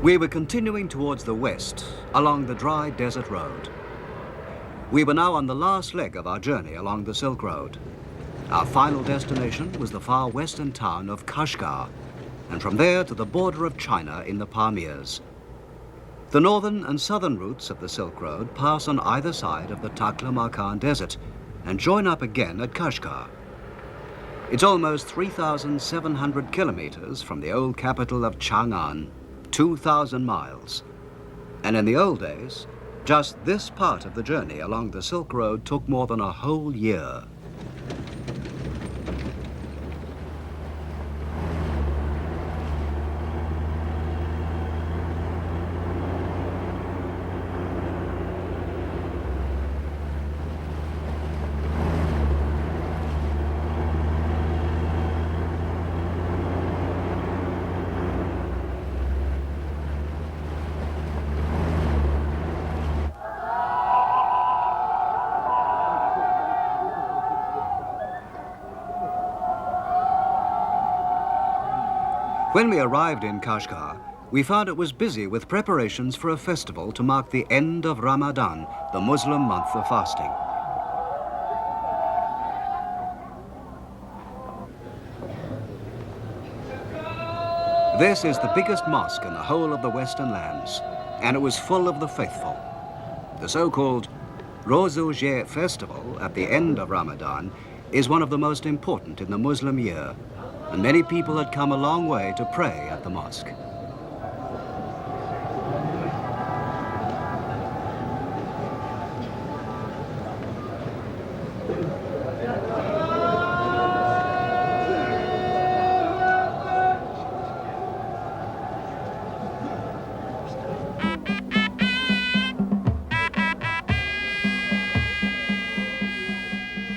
We were continuing towards the west along the dry desert road. We were now on the last leg of our journey along the Silk Road. Our final destination was the far western town of Kashgar, and from there to the border of China in the Pamirs. The northern and southern routes of the Silk Road pass on either side of the Taklamakan Desert and join up again at Kashgar. It's almost 3,700 kilometers from the old capital of Chang'an, 2,000 miles. And in the old days, just this part of the journey along the Silk Road took more than a whole year. When we arrived in Kashgar, we found it was busy with preparations for a festival to mark the end of Ramadan, the Muslim month of fasting. This is the biggest mosque in the whole of the Western lands, and it was full of the faithful. The so-called Rosh-u-Jeh festival at the end of Ramadan is one of the most important in the Muslim year, and many people had come a long way to pray at the mosque.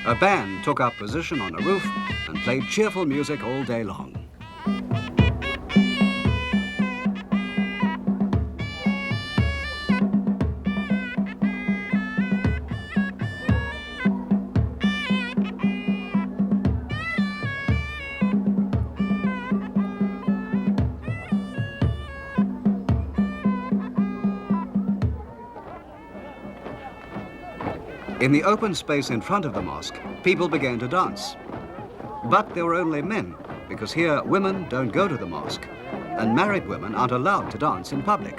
A band took up position on a roof and played cheerful music all day long. In the open space in front of the mosque, people began to dance. But there were only men, because here women don't go to the mosque, and married women aren't allowed to dance in public.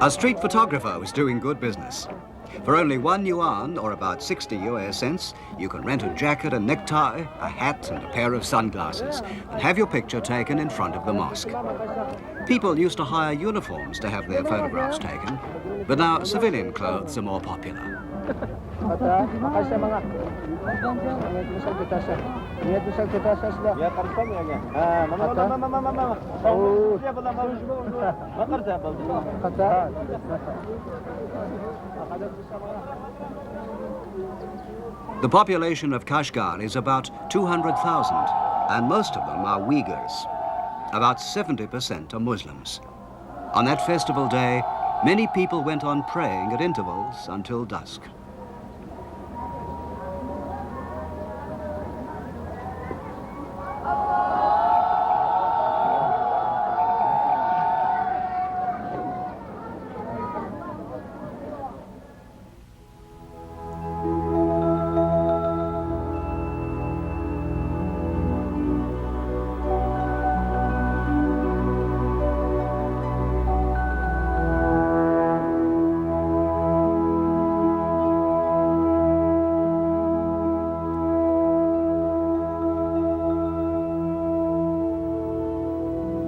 A street photographer was doing good business. For only 1 yuan, or about 60 US cents, you can rent a jacket, a necktie, a hat, and a pair of sunglasses, and have your picture taken in front of the mosque. People used to hire uniforms to have their photographs taken, but now civilian clothes are more popular. The population of Kashgar is about 200,000, and most of them are Uyghurs. About 70% are Muslims. On that festival day, many people went on praying at intervals until dusk.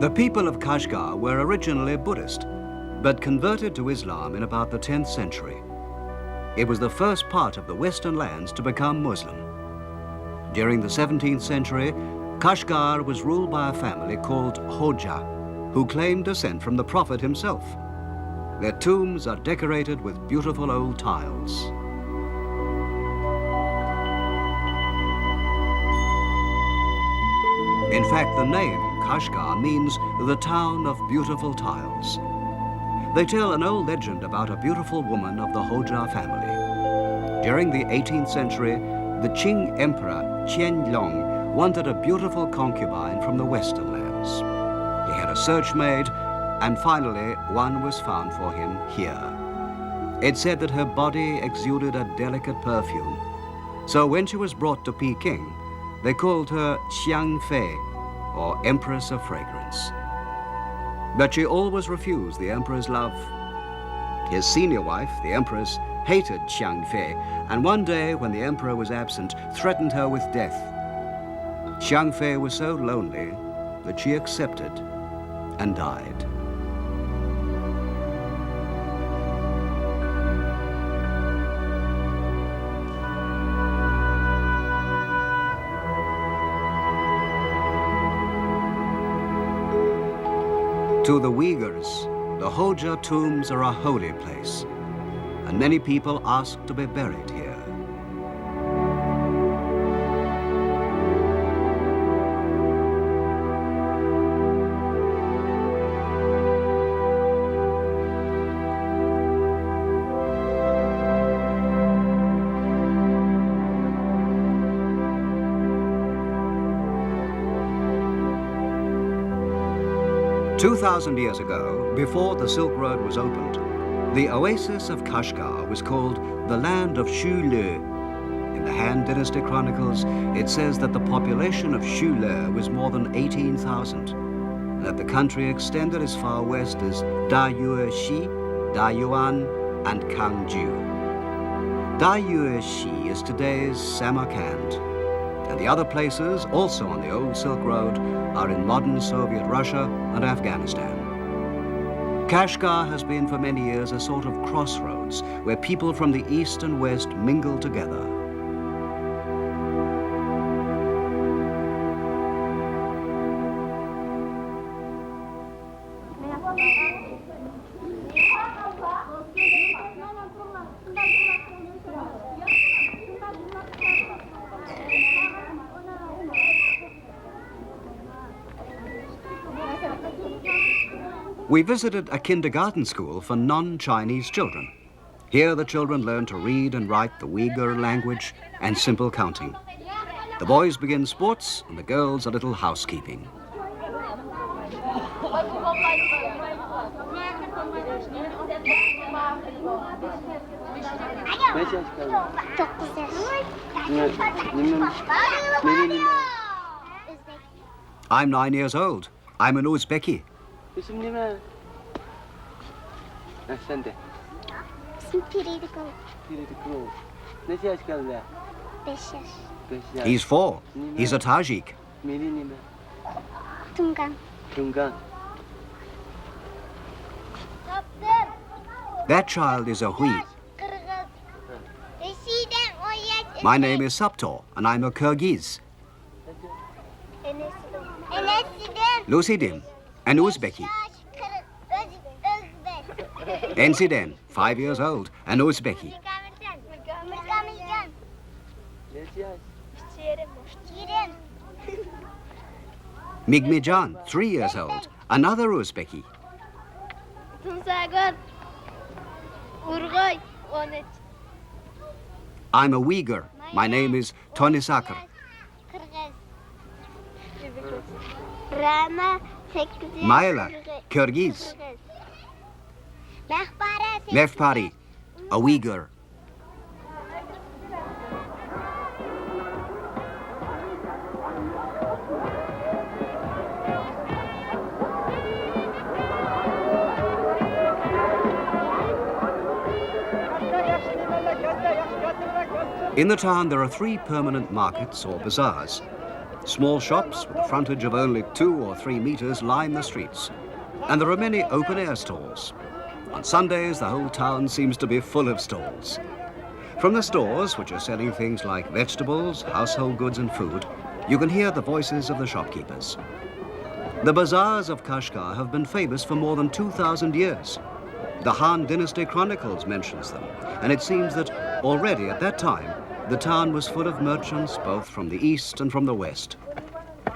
The people of Kashgar were originally Buddhist, but converted to Islam in about the 10th century. It was the first part of the Western lands to become Muslim. During the 17th century, Kashgar was ruled by a family called Hoja, who claimed descent from the Prophet himself. Their tombs are decorated with beautiful old tiles. In fact, the name Kashgar means the town of beautiful tiles. They tell an old legend about a beautiful woman of the Hoja family. During the 18th century, the Qing Emperor Qianlong wanted a beautiful concubine from the Western lands. He had a search made, and finally one was found for him here. It said that her body exuded a delicate perfume. So when she was brought to Peking, they called her Xiang Fei, or Empress of Fragrance. But she always refused the emperor's love. His senior wife, the empress, hated Xiang Fei, and one day when the emperor was absent, threatened her with death. Xiang Fei was so lonely that she accepted and died. To the Uyghurs, the Hoja tombs are a holy place, and many people ask to be buried here. Two 2,000 years ago, before the Silk Road was opened, the oasis of Kashgar was called the land of Shule. In the Han Dynasty Chronicles, it says that the population of Shule was more than 18,000, and that the country extended as far west as Dayueshi, Dayuan, and Kangju. Dayueshi is today's Samarkand, and the other places, also on the old Silk Road, are in modern Soviet Russia and Afghanistan. Kashgar has been for many years a sort of crossroads where people from the east and west mingle together. We visited a kindergarten school for non-Chinese children. Here the children learn to read and write the Uyghur language and simple counting. The boys begin sports and the girls a little housekeeping. I'm 9 years old. I'm an Uzbeki. İsim ne? Sen de. İsim Piridikul. Piridikul. Ne yaş kaldı? 5 yaş. 5 yaş. He's 4. He's a Tajik. Mili ne? Tungan. Tungan. That child is a Hui. My name is Saptor, and I'm a Kyrgyz. Lusidim, an Uzbeki. Ensiden, 5 years old, an Uzbeki. Migmijan, 3 years old, another Uzbeki. I'm a Uyghur. My name is Tonisakar. Mayla, Kyrgyz. Mehpari, a Uyghur. In the town, there are 3 permanent markets or bazaars. Small shops with a frontage of only 2 or 3 meters line the streets. And there are many open-air stalls. On Sundays, the whole town seems to be full of stalls. From the stores, which are selling things like vegetables, household goods and food, you can hear the voices of the shopkeepers. The bazaars of Kashgar have been famous for more than 2,000 years. The Han Dynasty Chronicles mentions them, and it seems that already at that time, the town was full of merchants both from the east and from the west.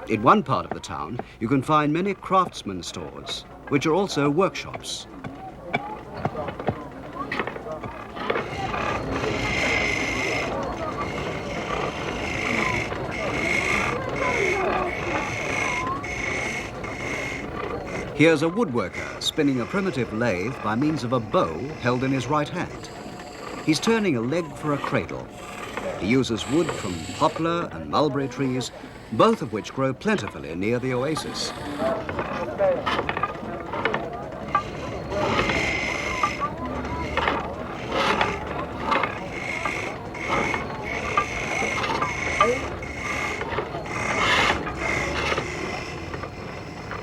In one part of the town, you can find many craftsman stores, which are also workshops. Here's a woodworker spinning a primitive lathe by means of a bow held in his right hand. He's turning a leg for a cradle. He uses wood from poplar and mulberry trees, both of which grow plentifully near the oasis.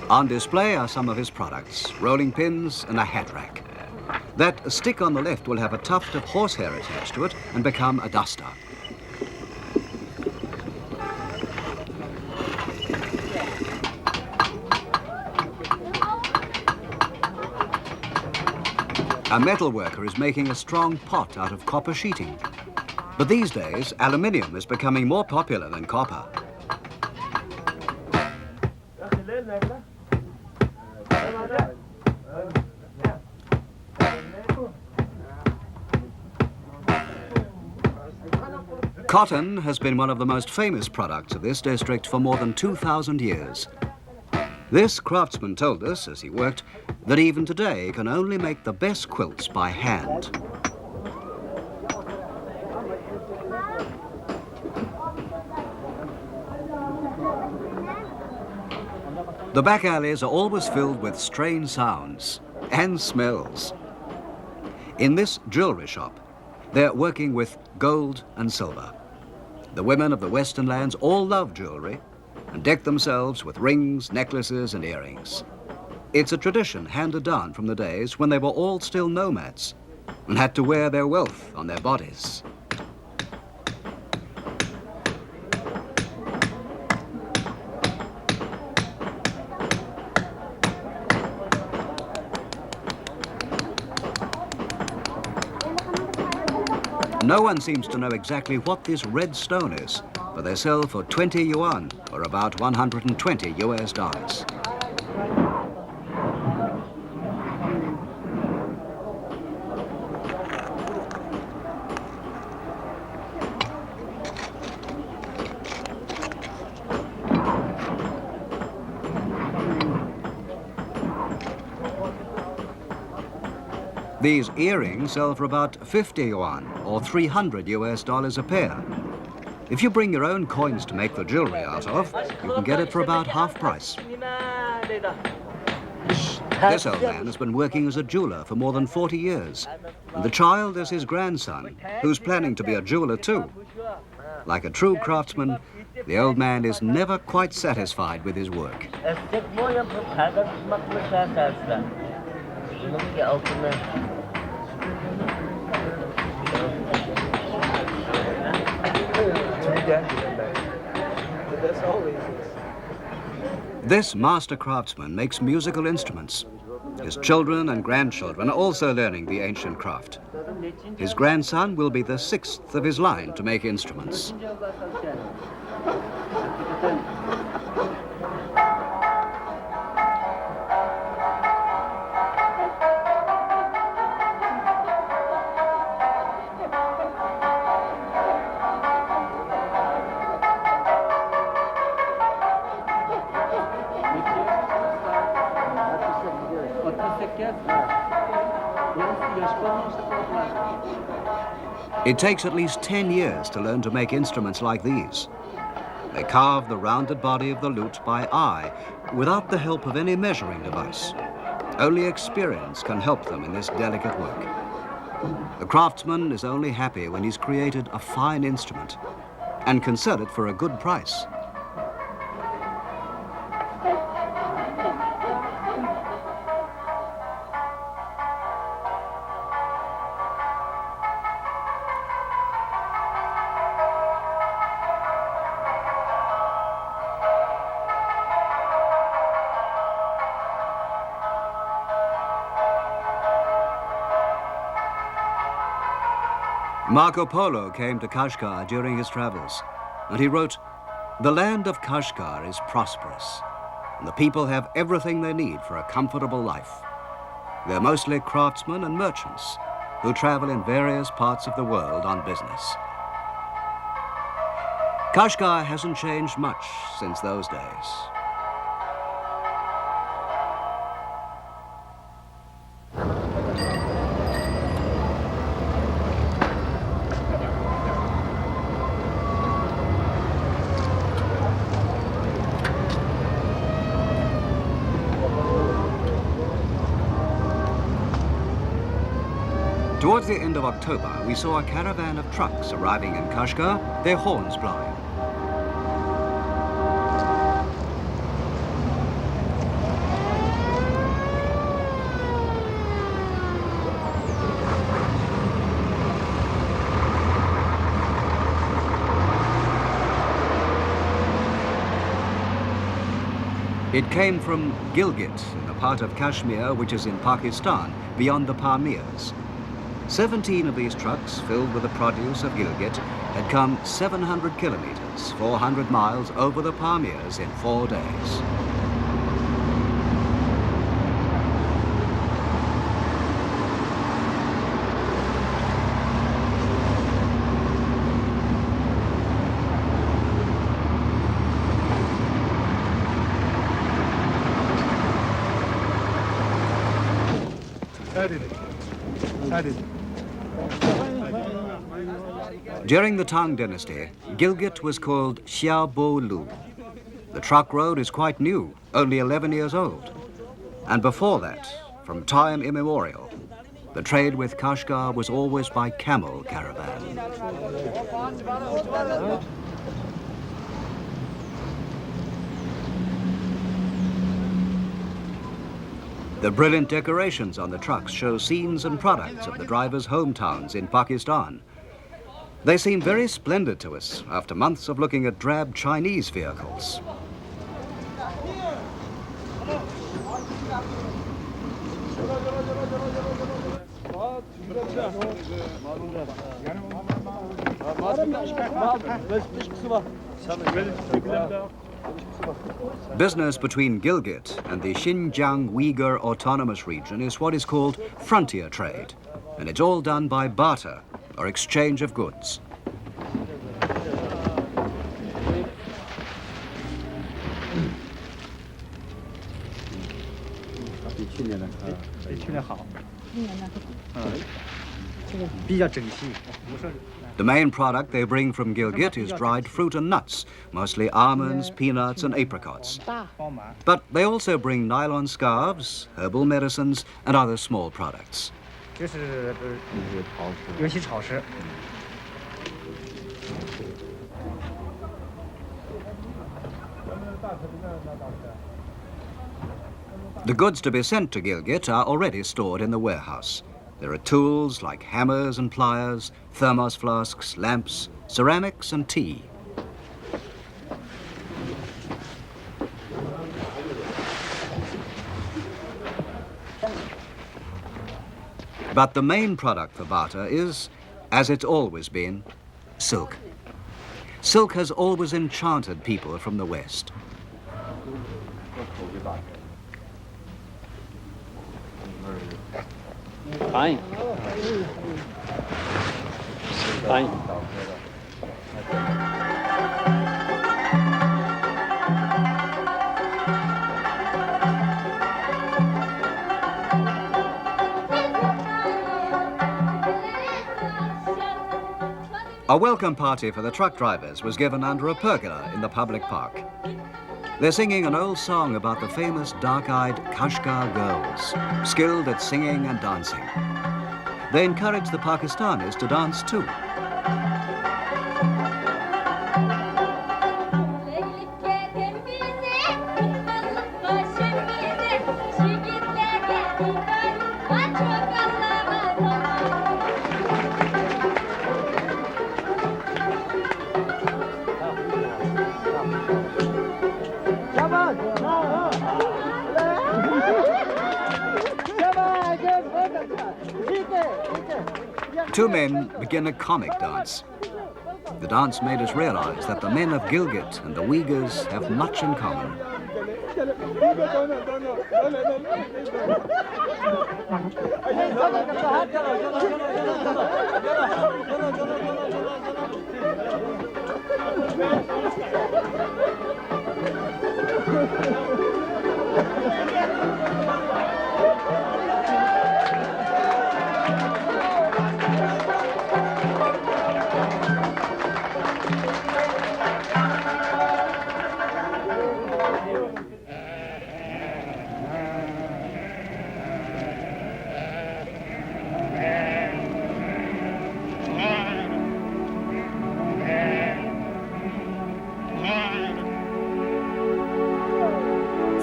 On display are some of his products, rolling pins and a hat rack. That stick on the left will have a tuft of horsehair attached to it and become a duster. A metal worker is making a strong pot out of copper sheeting. But these days, aluminium is becoming more popular than copper. Cotton has been one of the most famous products of this district for more than 2,000 years. This craftsman told us, as he worked, that even today he can only make the best quilts by hand. The back alleys are always filled with strange sounds and smells. In this jewelry shop, they're working with gold and silver. The women of the Western lands all love jewelry and deck themselves with rings, necklaces, and earrings. It's a tradition handed down from the days when they were all still nomads and had to wear their wealth on their bodies. No one seems to know exactly what this red stone is, but they sell for 20 yuan, or about 120 US dollars. These earrings sell for about 50 yuan, or 300 US dollars a pair. If you bring your own coins to make the jewelry out of, you can get it for about half price. This old man has been working as a jeweler for more than 40 years, and the child is his grandson, who's planning to be a jeweler too. Like a true craftsman, the old man is never quite satisfied with his work. This master craftsman makes musical instruments. His children and grandchildren are also learning the ancient craft. His grandson will be the 6th of his line to make instruments. It takes at least 10 years to learn to make instruments like these. They carve the rounded body of the lute by eye, without the help of any measuring device. Only experience can help them in this delicate work. The craftsman is only happy when he's created a fine instrument and can sell it for a good price. Marco Polo came to Kashgar during his travels, and he wrote, "The land of Kashgar is prosperous, and the people have everything they need for a comfortable life. They're mostly craftsmen and merchants who travel in various parts of the world on business." Kashgar hasn't changed much since those days. Towards the end of October, we saw a caravan of trucks arriving in Kashgar, their horns blowing. It came from Gilgit, in the part of Kashmir which is in Pakistan, beyond the Pamirs. 17 of these trucks, filled with the produce of Gilgit, had come 700 kilometers, 400 miles over the Pamirs in 4 days. During the Tang dynasty, Gilgit was called Xiaobo-lu. The truck road is quite new, only 11 years old. And before that, from time immemorial, the trade with Kashgar was always by camel caravan. The brilliant decorations on the trucks show scenes and products of the drivers' hometowns in Pakistan. They seem very splendid to us after months of looking at drab Chinese vehicles. Business between Gilgit and the Xinjiang Uyghur Autonomous Region is what is called frontier trade, and it's all done by barter, or exchange of goods. The main product they bring from Gilgit is dried fruit and nuts, mostly almonds, peanuts, and apricots. But they also bring nylon scarves, herbal medicines, and other small products. The goods to be sent to Gilgit are already stored in the warehouse. There are tools like hammers and pliers, thermos flasks, lamps, ceramics, and tea. But the main product for barter is, as it's always been, silk. Silk has always enchanted people from the West. Fine. Fine. A welcome party for the truck drivers was given under a pergola in the public park. They're singing an old song about the famous dark-eyed Kashgar girls, skilled at singing and dancing. They encourage the Pakistanis to dance too. Two men begin a comic dance. The dance made us realize that the men of Gilgit and the Uyghurs have much in common.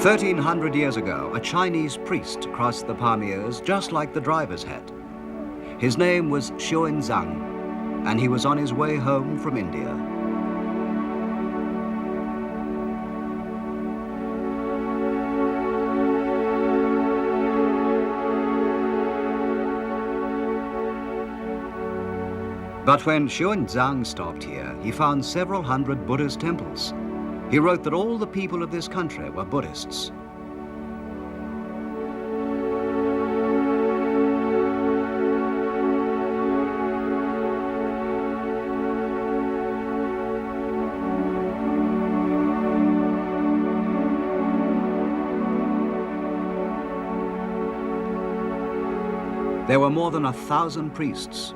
"1,300 years ago, a Chinese priest crossed the Pamirs just like the drivers had. His name was Xuanzang, and he was on his way home from India. But when Xuanzang stopped here, he found several hundred Buddhist temples. He wrote that all the people of this country were Buddhists. There were more than 1,000 priests,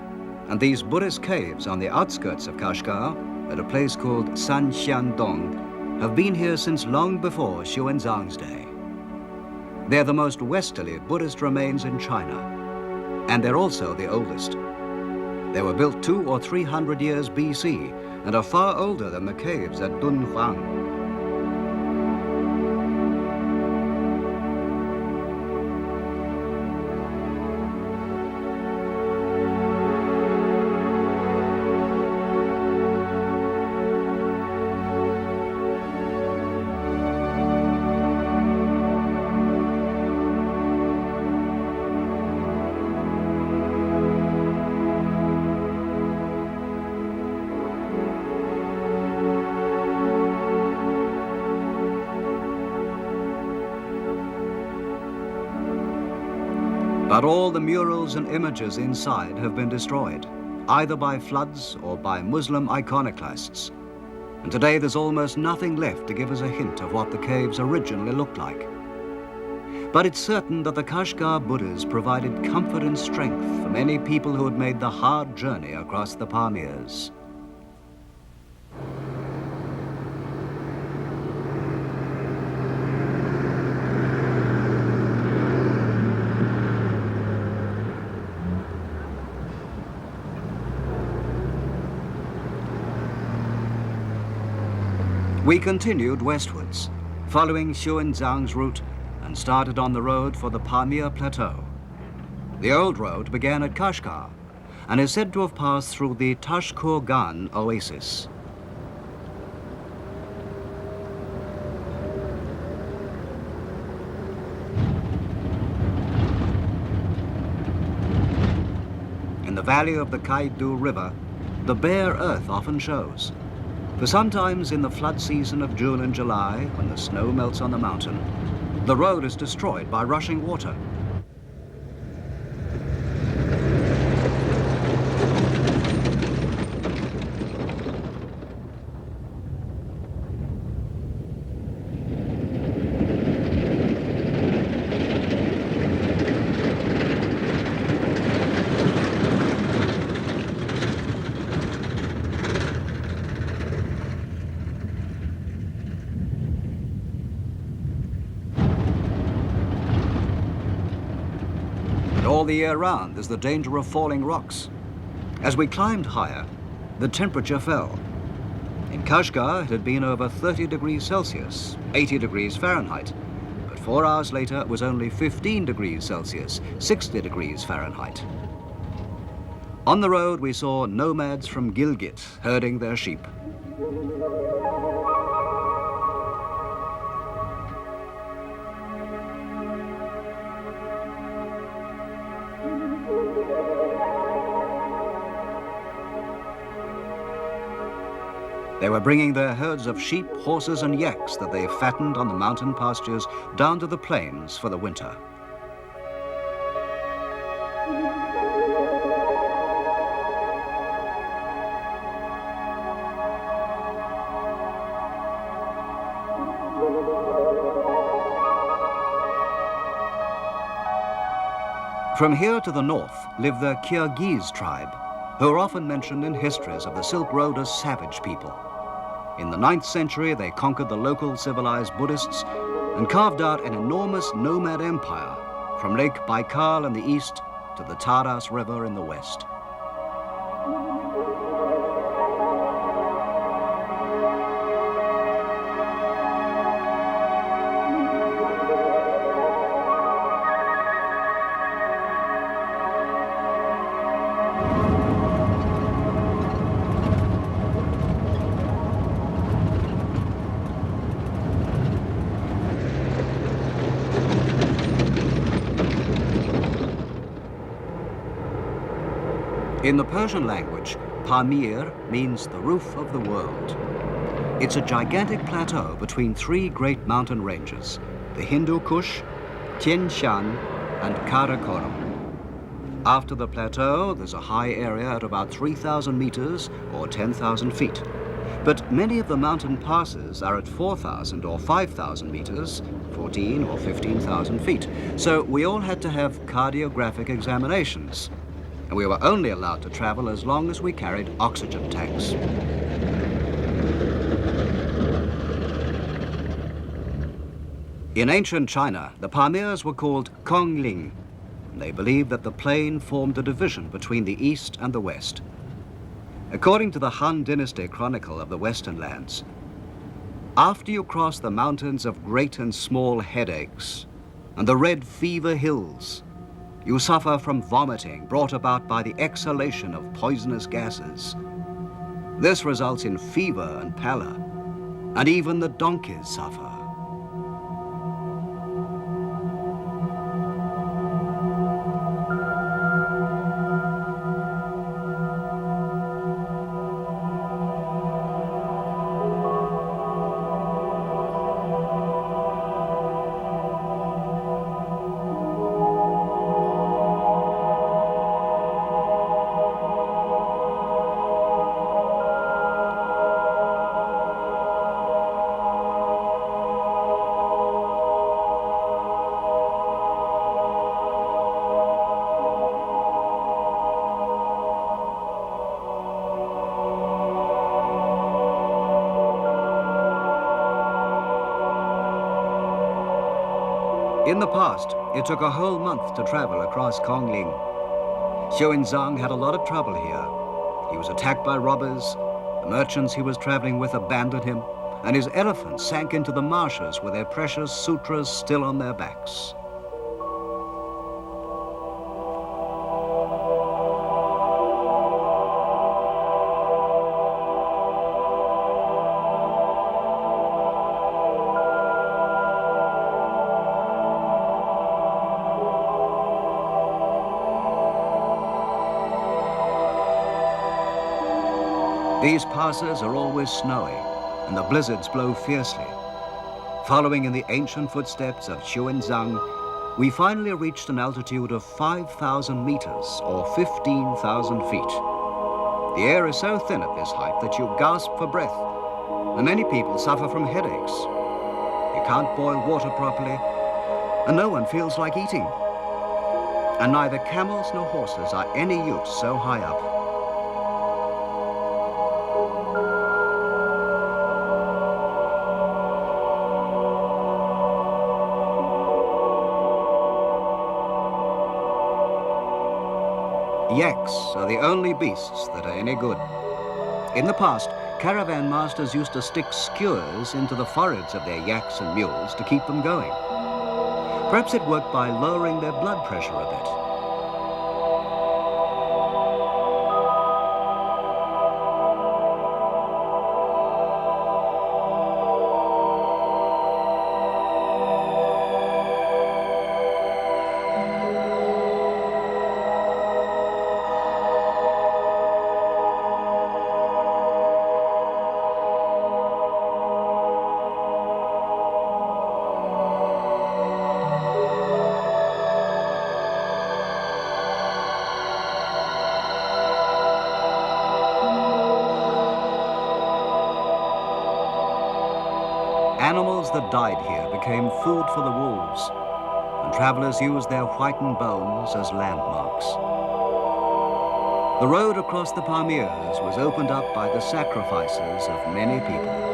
and these Buddhist caves on the outskirts of Kashgar, at a place called Sanxiandong, have been here since long before Xuanzang's day. They're the most westerly Buddhist remains in China, and they're also the oldest. They were built 200 or 300 years BC and are far older than the caves at Dunhuang. But all the murals and images inside have been destroyed, either by floods or by Muslim iconoclasts. And today there's almost nothing left to give us a hint of what the caves originally looked like. But it's certain that the Kashgar Buddhas provided comfort and strength for many people who had made the hard journey across the Pamirs. We continued westwards, following Xuanzang's route, and started on the road for the Pamir Plateau. The old road began at Kashgar and is said to have passed through the Tashkurgan oasis. In the valley of the Kaidu River, the bare earth often shows. For sometimes in the flood season of June and July, when the snow melts on the mountain, the road is destroyed by rushing water. All the year round, there's the danger of falling rocks. As we climbed higher, the temperature fell. In Kashgar, it had been over 30 degrees Celsius, 80 degrees Fahrenheit. But 4 hours later, it was only 15 degrees Celsius, 60 degrees Fahrenheit. On the road, we saw nomads from Gilgit herding their sheep. They were bringing their herds of sheep, horses, and yaks that they fattened on the mountain pastures down to the plains for the winter. From here to the north live the Kyrgyz tribe, who are often mentioned in histories of the Silk Road as savage people. In the 9th century, they conquered the local civilized Buddhists and carved out an enormous nomad empire from Lake Baikal in the east to the Taras River in the west. In the Persian language, Pamir means the roof of the world. It's a gigantic plateau between 3 great mountain ranges, the Hindu Kush, Tian Shan, and Karakoram. After the plateau, there's a high area at about 3,000 meters or 10,000 feet. But many of the mountain passes are at 4,000 or 5,000 meters, 14 or 15,000 feet. So we all had to have cardiographic examinations. And we were only allowed to travel as long as we carried oxygen tanks. In ancient China, the Pamirs were called Kongling. They believed that the plain formed a division between the east and the west. According to the Han Dynasty Chronicle of the Western Lands, after you cross the mountains of great and small headaches and the red fever hills, you suffer from vomiting brought about by the exhalation of poisonous gases. This results in fever and pallor, and even the donkeys suffer. In the past, it took a whole month to travel across Kongling. Xuanzang had a lot of trouble here. He was attacked by robbers, the merchants he was traveling with abandoned him, and his elephants sank into the marshes with their precious sutras still on their backs. These passes are always snowy, and the blizzards blow fiercely. Following in the ancient footsteps of Xuanzang, we finally reached an altitude of 5,000 meters, or 15,000 feet. The air is so thin at this height that you gasp for breath, and many people suffer from headaches. You can't boil water properly, and no one feels like eating. And neither camels nor horses are any use so high up. Yaks are the only beasts that are any good. In the past, caravan masters used to stick skewers into the foreheads of their yaks and mules to keep them going. Perhaps it worked by lowering their blood pressure a bit. animals that died here became food for the wolves, and travelers used their whitened bones as landmarks. The road across the Pamirs was opened up by the sacrifices of many people.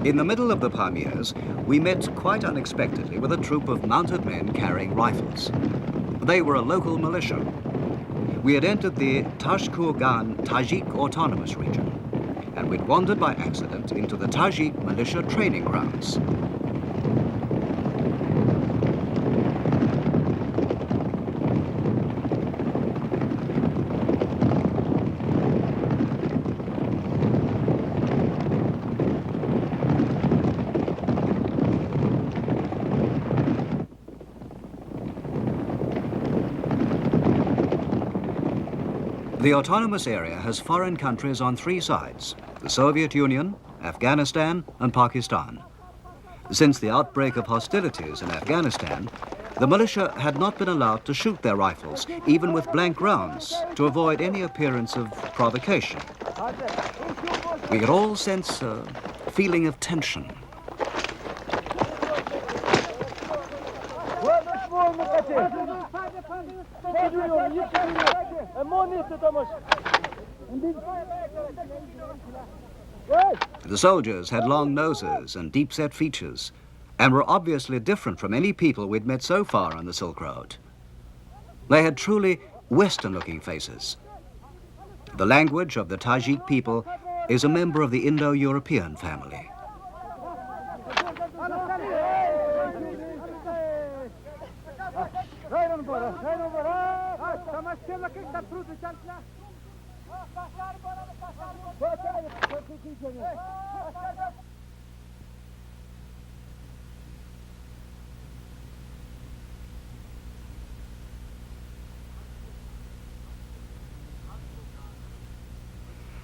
In the middle of the Pamirs, we met quite unexpectedly with a troop of mounted men carrying rifles. They were a local militia. We had entered the Tashkurgan Tajik Autonomous Region, and we'd wandered by accident into the Tajik militia training grounds. The autonomous area has foreign countries on three sides: the Soviet Union, Afghanistan, and Pakistan. Since the outbreak of hostilities in Afghanistan, the militia had not been allowed to shoot their rifles, even with blank rounds, to avoid any appearance of provocation. We could all sense a feeling of tension. The soldiers had long noses and deep-set features, and were obviously different from any people we'd met so far on the Silk Road. They had truly Western-looking faces. The language of the Tajik people is a member of the Indo-European family.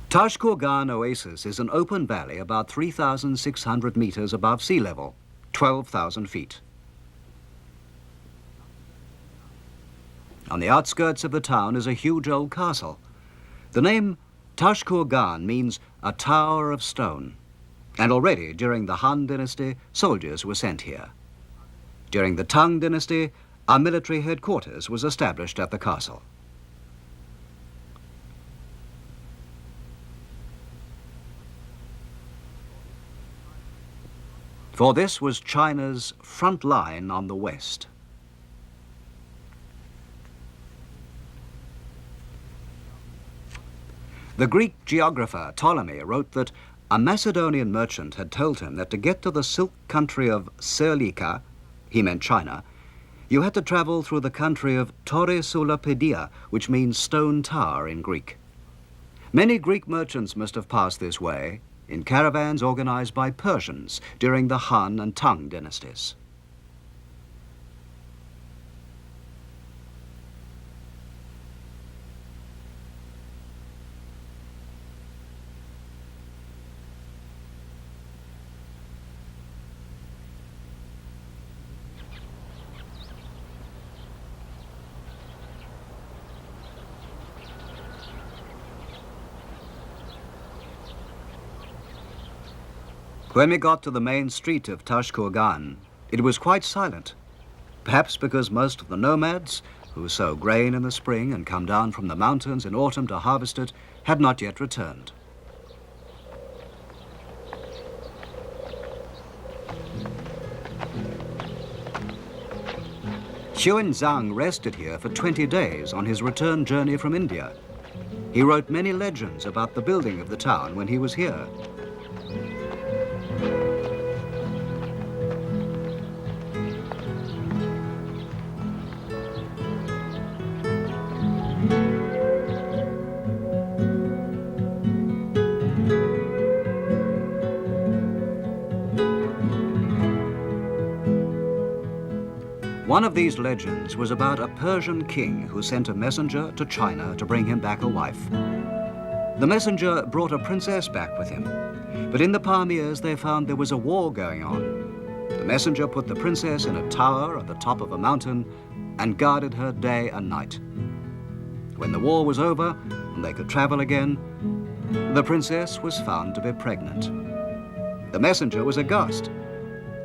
Tashkurgan Oasis is an open valley about 3,600 meters above sea level, 12,000 feet. On the outskirts of the town is a huge old castle. The name Tashkurgan means a tower of stone, and already during the Han dynasty, soldiers were sent here. During the Tang dynasty, our military headquarters was established at the castle. For this was China's front line on the west. The Greek geographer Ptolemy wrote that a Macedonian merchant had told him that to get to the silk country of Serlika, he meant China, you had to travel through the country of Torre sulla Pedia, which means stone tower in Greek. Many Greek merchants must have passed this way in caravans organized by Persians during the Han and Tang dynasties. When we got to the main street of Tashkurgan, it was quite silent, perhaps because most of the nomads, who sow grain in the spring and come down from the mountains in autumn to harvest it, had not yet returned. Xuanzang rested here for 20 days on his return journey from India. He wrote many legends about the building of the town when he was here. One of these legends was about a Persian king who sent a messenger to China to bring him back a wife. The messenger brought a princess back with him, but in the Pamirs they found there was a war going on. The messenger put the princess in a tower at the top of a mountain and guarded her day and night. When the war was over and they could travel again, the princess was found to be pregnant. The messenger was aghast,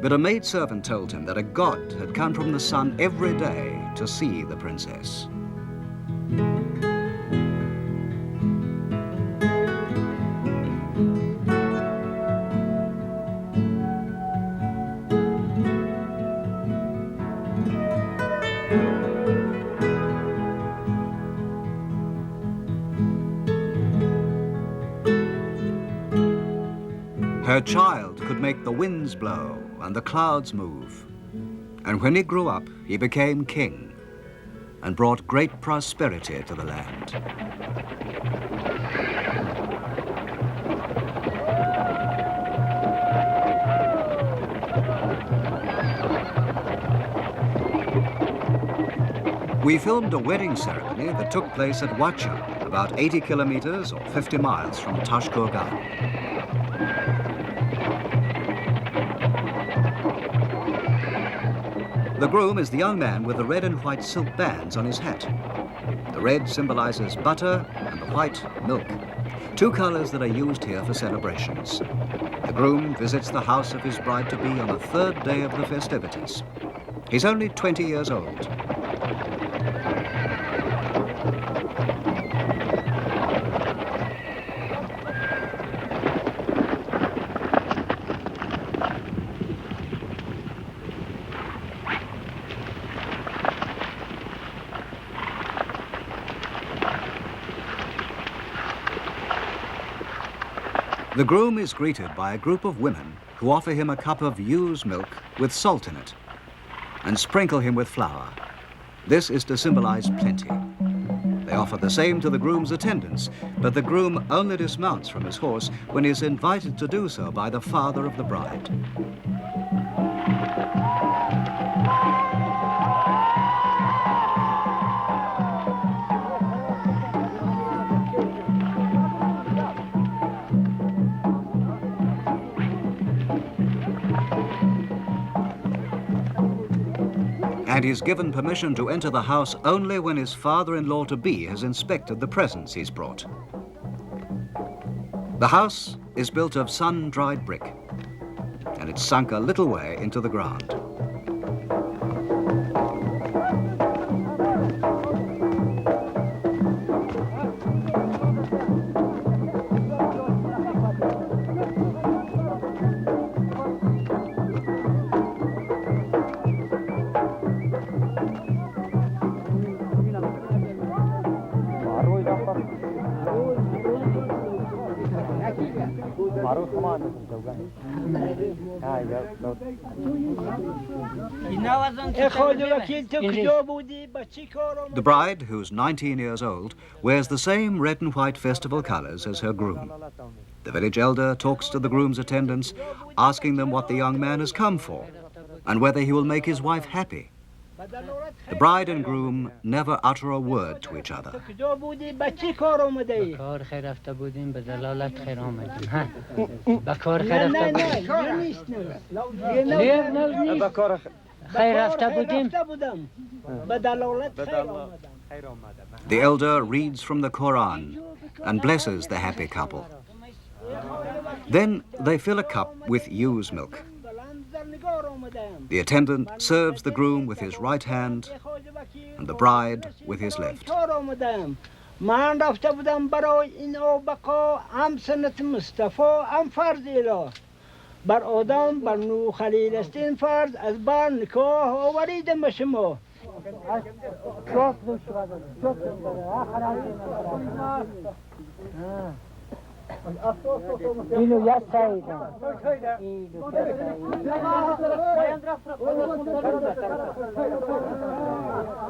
but a maidservant told him that a god had come from the sun every day to see the princess. Her child could make the winds blow and the clouds move. And when he grew up, he became king and brought great prosperity to the land. We filmed a wedding ceremony that took place at Wacha, about 80 kilometers or 50 miles from Tashkurgan. The groom is the young man with the red and white silk bands on his hat. The red symbolizes butter and the white, milk, two colors that are used here for celebrations. The groom visits the house of his bride-to-be on the third day of the festivities. He's only 20 years old. The groom is greeted by a group of women who offer him a cup of ewe's milk with salt in it and sprinkle him with flour. This is to symbolize plenty. They offer the same to the groom's attendants, but the groom only dismounts from his horse when he is invited to do so by the father of the bride. And he's given permission to enter the house only when his father-in-law-to-be has inspected the presents he's brought. The house is built of sun-dried brick, and it's sunk a little way into the ground. The bride, who's 19 years old, wears the same red and white festival colors as her groom. The village elder talks to the groom's attendants, asking them what the young man has come for and whether he will make his wife happy. The bride and groom never utter a word to each other. The elder reads from the Quran and blesses the happy couple. Then they fill a cup with ewe's milk. The attendant serves the groom with his right hand and the bride with his left. من رفته بودم برای این او بقا هم سنت مصطفی هم فرض اله بر آدم بر نو خلیل است این فرض از بر نکاح آوریدم به شما اینو یا سایدم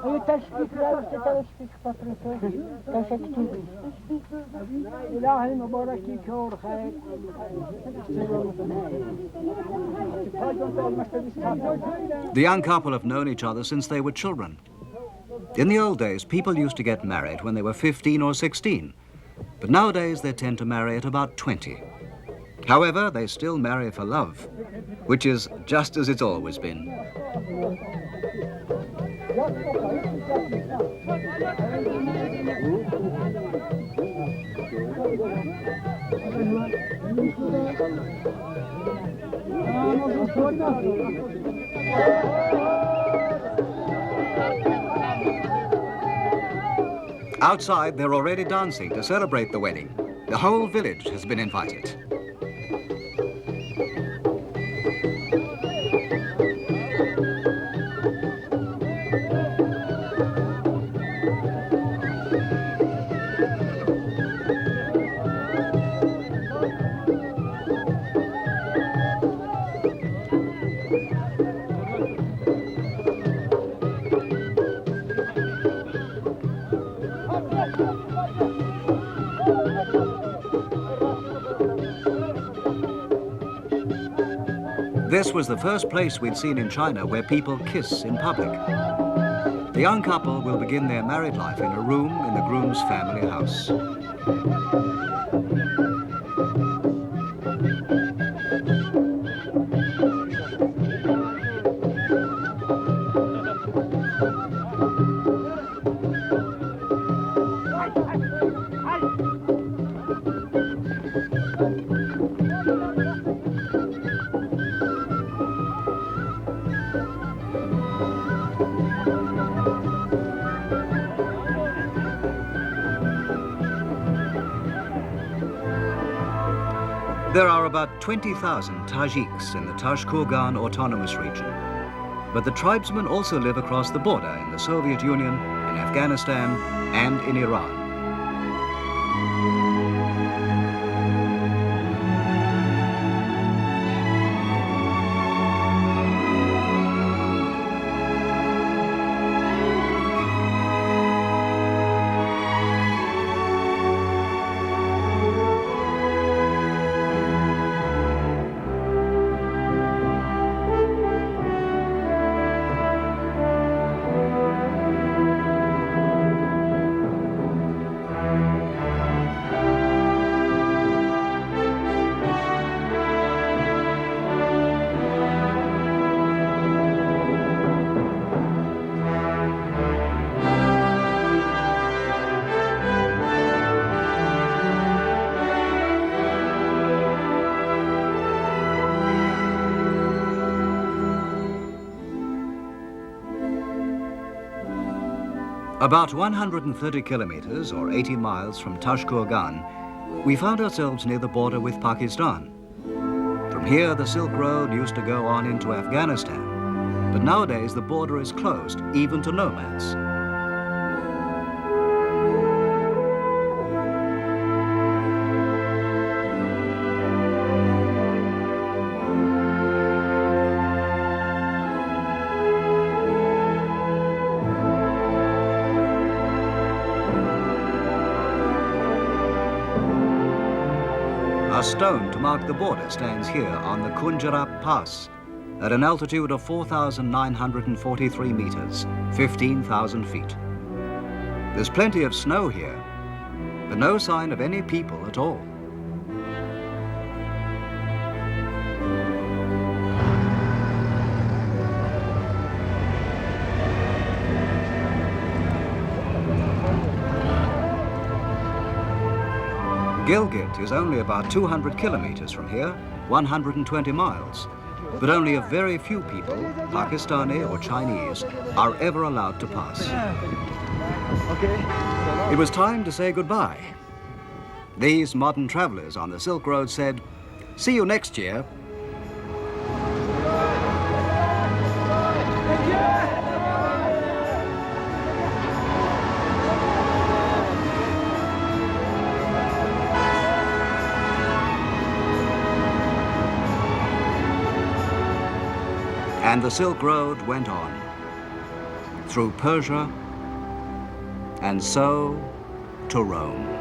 اینو تشبیک رفته تشبیک پاترسو تشبیک الهی مبارکی کار خیر The young couple have known each other since they were children. In the old days, people used to get married when they were 15 or 16, but nowadays they tend to marry at about 20. However, they still marry for love, which is just as it's always been. Outside, they're already dancing to celebrate the wedding. The whole village has been invited. This was the first place we'd seen in China where people kiss in public. The young couple will begin their married life in a room in the groom's family house. There are about 20,000 Tajiks in the Tashkurgan Autonomous Region. But the tribesmen also live across the border in the Soviet Union, in Afghanistan, and in Iran. About 130 kilometers, or 80 miles from Tashkurgan, we found ourselves near the border with Pakistan. From here, the Silk Road used to go on into Afghanistan, but nowadays the border is closed, even to nomads. A stone to mark the border stands here on the Kunjarap Pass at an altitude of 4,943 meters, 15,000 feet. There's plenty of snow here, but no sign of any people at all. Gilgit is only about 200 kilometers from here, 120 miles. But only a very few people, Pakistani or Chinese, are ever allowed to pass. It was time to say goodbye. These modern travelers on the Silk Road said, "See you next year." And the Silk Road went on, through Persia, and so to Rome.